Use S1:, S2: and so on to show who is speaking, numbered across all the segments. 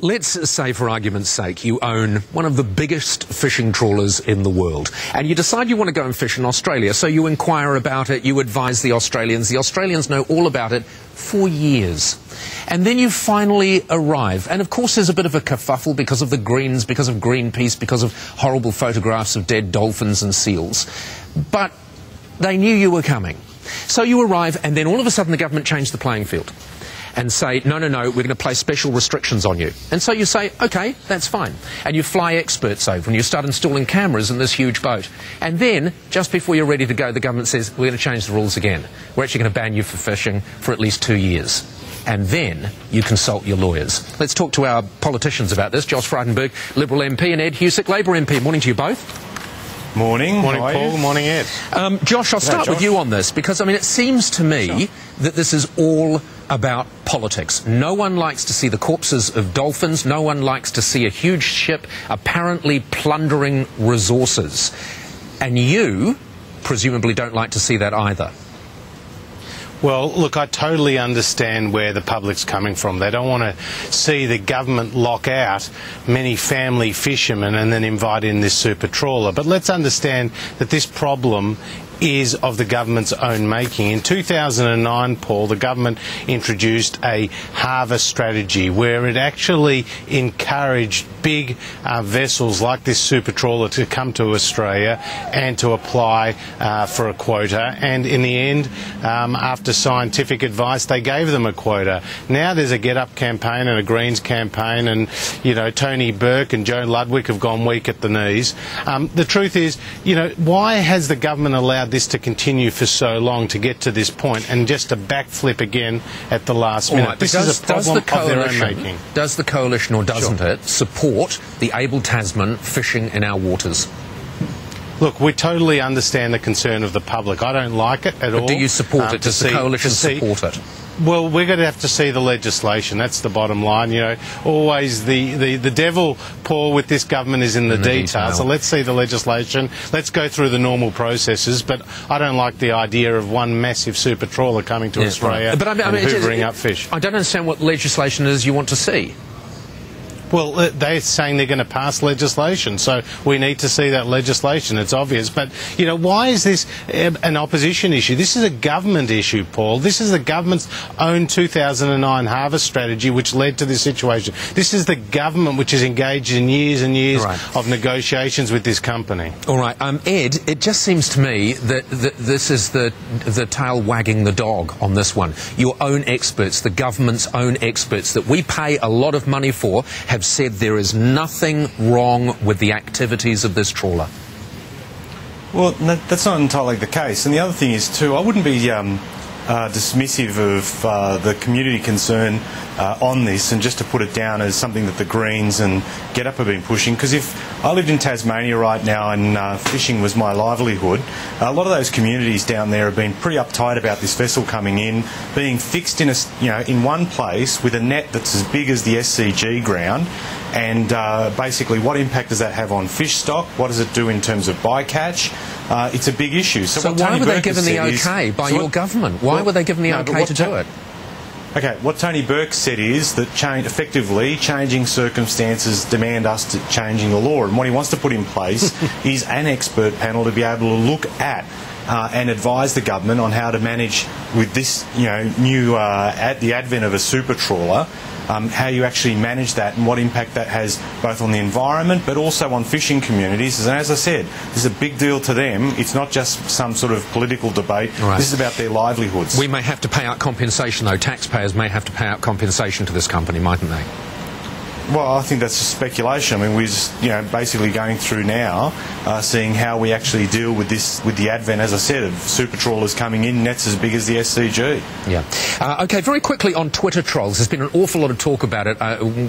S1: Let's say, for argument's sake, you own one of the biggest fishing trawlers in the world, and you decide you want to go and fish in Australia, so you inquire about it, you advise the Australians know all about it for years. And then you finally arrive, and of course there's a bit of a kerfuffle because of the Greens, because of Greenpeace, because of horrible photographs of dead dolphins and seals. But they knew you were coming. So you arrive, and then all of a sudden the government changed the playing field and say, no, we're going to place special restrictions on you. And so you say, OK, that's fine. And you fly experts over and you start installing cameras in this huge boat. And then, just before you're ready to go, the government says, we're going to change the rules again. We're actually going to ban you for fishing for at least 2 years. And then you consult your lawyers. Let's talk to our politicians about this. Josh Frydenberg, Liberal MP, and Ed Husic, Labour MP. Morning to you both.
S2: Morning. Morning, Paul. Good morning, Ed.
S1: Josh, I'll start with you on this, because, I mean, it seems to me that this is all about politics. No one likes to see the corpses of dolphins. No one likes to see a huge ship apparently plundering resources. And you, presumably, don't like to see that either.
S2: Well, look, I totally understand where the public's coming from. They don't want to see the government lock out many family fishermen and then invite in this super trawler. But let's understand that this problem is of the government's own making. In 2009, Paul, the government introduced a harvest strategy where it actually encouraged big vessels like this super trawler to come to Australia and to apply for a quota. And in the end, after scientific advice, they gave them a quota. Now there's a Get Up campaign and a Greens campaign, and, you know, Tony Burke and Joe Ludwig have gone weak at the knees. The truth is, you know, why has the government allowed this to continue for so long to get to this point and just to backflip again at the last minute?
S1: Right,
S2: this is a problem of their own making.
S1: Does the coalition, or doesn't it, support the able Tasman fishing in our waters?
S2: Look, we totally understand the concern of the public. I don't like it at all.
S1: Do you support it? Does the coalition support it?
S2: Well, we're going to have to see the legislation. That's the bottom line. You know, always the devil, Paul, with this government is in the detail. So let's see the legislation. Let's go through the normal processes. But I don't like the idea of one massive super trawler coming to Australia and hoovering up fish.
S1: I don't understand what legislation it is you want to see.
S2: Well, they're saying they're going to pass legislation, so we need to see that legislation. It's obvious. But, you know, why is this an opposition issue? This is a government issue, Paul. This is the government's own 2009 harvest strategy which led to this situation. This is the government which is engaged in years and years of negotiations with this company.
S1: All right. Ed, it just seems to me that this is the tail wagging the dog on this one. Your own experts, the government's own experts that we pay a lot of money for, have said there is nothing wrong with the activities of this trawler.
S3: Well, that's not entirely the case. And the other thing is, too, I wouldn't be dismissive of the community concern on this, and just to put it down as something that the Greens and Get Up have been pushing. Because if I lived in Tasmania right now and fishing was my livelihood, a lot of those communities down there have been pretty uptight about this vessel coming in, being fixed in in one place with a net that's as big as the SCG ground. And basically, what impact does that have on fish stock? What does it do in terms of bycatch? It's a big issue.
S1: So why were they given the OK by your government? Why were they given the OK to do it?
S3: Okay, what Tony Burke said is that effectively changing circumstances demand us to changing the law, and what he wants to put in place is an expert panel to be able to look at and advise the government on how to manage with this, new at the advent of a super trawler. How you actually manage that and what impact that has both on the environment but also on fishing communities. And as I said, this is a big deal to them. It's not just some sort of political debate. This is about their livelihoods.
S1: We may have to pay out compensation, though. Taxpayers may have to pay out compensation to this company, mightn't they?
S3: Well, I think that's just speculation. I mean, we're just, basically going through now, seeing how we actually deal with this, with the advent, as I said, of super trawlers coming in, nets as big as the SCG.
S1: Yeah. OK, very quickly on Twitter trolls. There's been an awful lot of talk about it.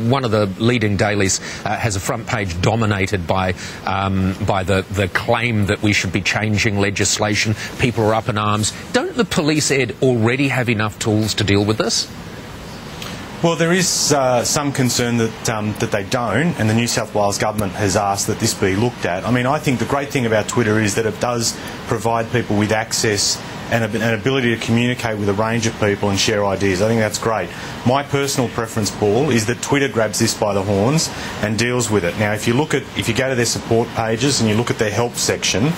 S1: One of the leading dailies has a front page dominated by the claim that we should be changing legislation. People are up in arms. Don't the police, Ed, already have enough tools to deal with this?
S3: Well, there is some concern that they don't, and the New South Wales government has asked that this be looked at. I mean, I think the great thing about Twitter is that it does provide people with access and an ability to communicate with a range of people and share ideas. I think that's great. My personal preference, Paul, is that Twitter grabs this by the horns and deals with it. Now, if you go to their support pages and you look at their help section,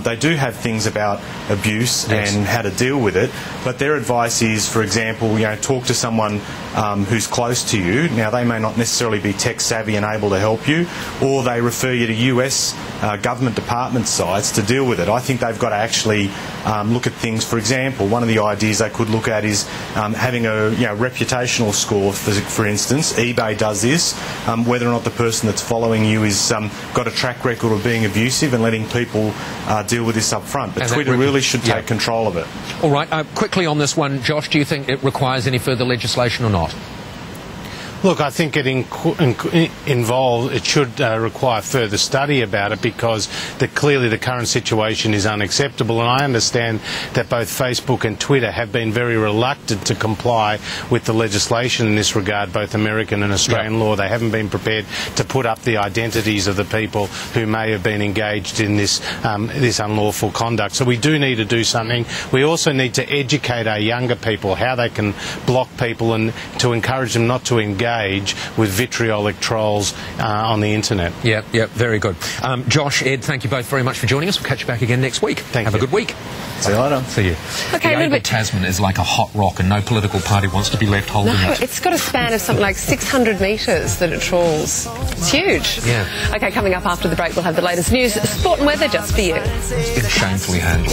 S3: they do have things about abuse and how to deal with it, but their advice is, for example, talk to someone who's close to you. Now, they may not necessarily be tech savvy and able to help you, or they refer you to US government department sites to deal with it. I think they've got to actually look at things. For example, one of the ideas they could look at is having a reputational score. For instance, eBay does this. Whether or not the person that's following you is got a track record of being abusive, and letting people deal with this up front. But Twitter really should take control of it.
S1: All right. Quickly on this one, Josh, do you think it requires any further legislation or not?
S2: Look, I think it should require further study about it, because clearly the current situation is unacceptable, and I understand that both Facebook and Twitter have been very reluctant to comply with the legislation in this regard, both American and Australian law. They haven't been prepared to put up the identities of the people who may have been engaged in this unlawful conduct. So we do need to do something. We also need to educate our younger people how they can block people, and to encourage them not to engage with vitriolic trolls on the internet.
S1: Yeah, very good. Josh, Ed, thank you both very much for joining us. We'll catch you back again next week.
S2: Have
S1: a good week.
S3: See you later.
S1: See you.
S4: Okay,
S1: the Able Tasman is like a hot rock, and no political party wants to be left holding it.
S4: It's got a span of something like 600 metres that it trawls. It's huge.
S1: Yeah.
S4: Okay, coming up after the break, we'll have the latest news, sport and weather just for you.
S1: It's been shamefully handled.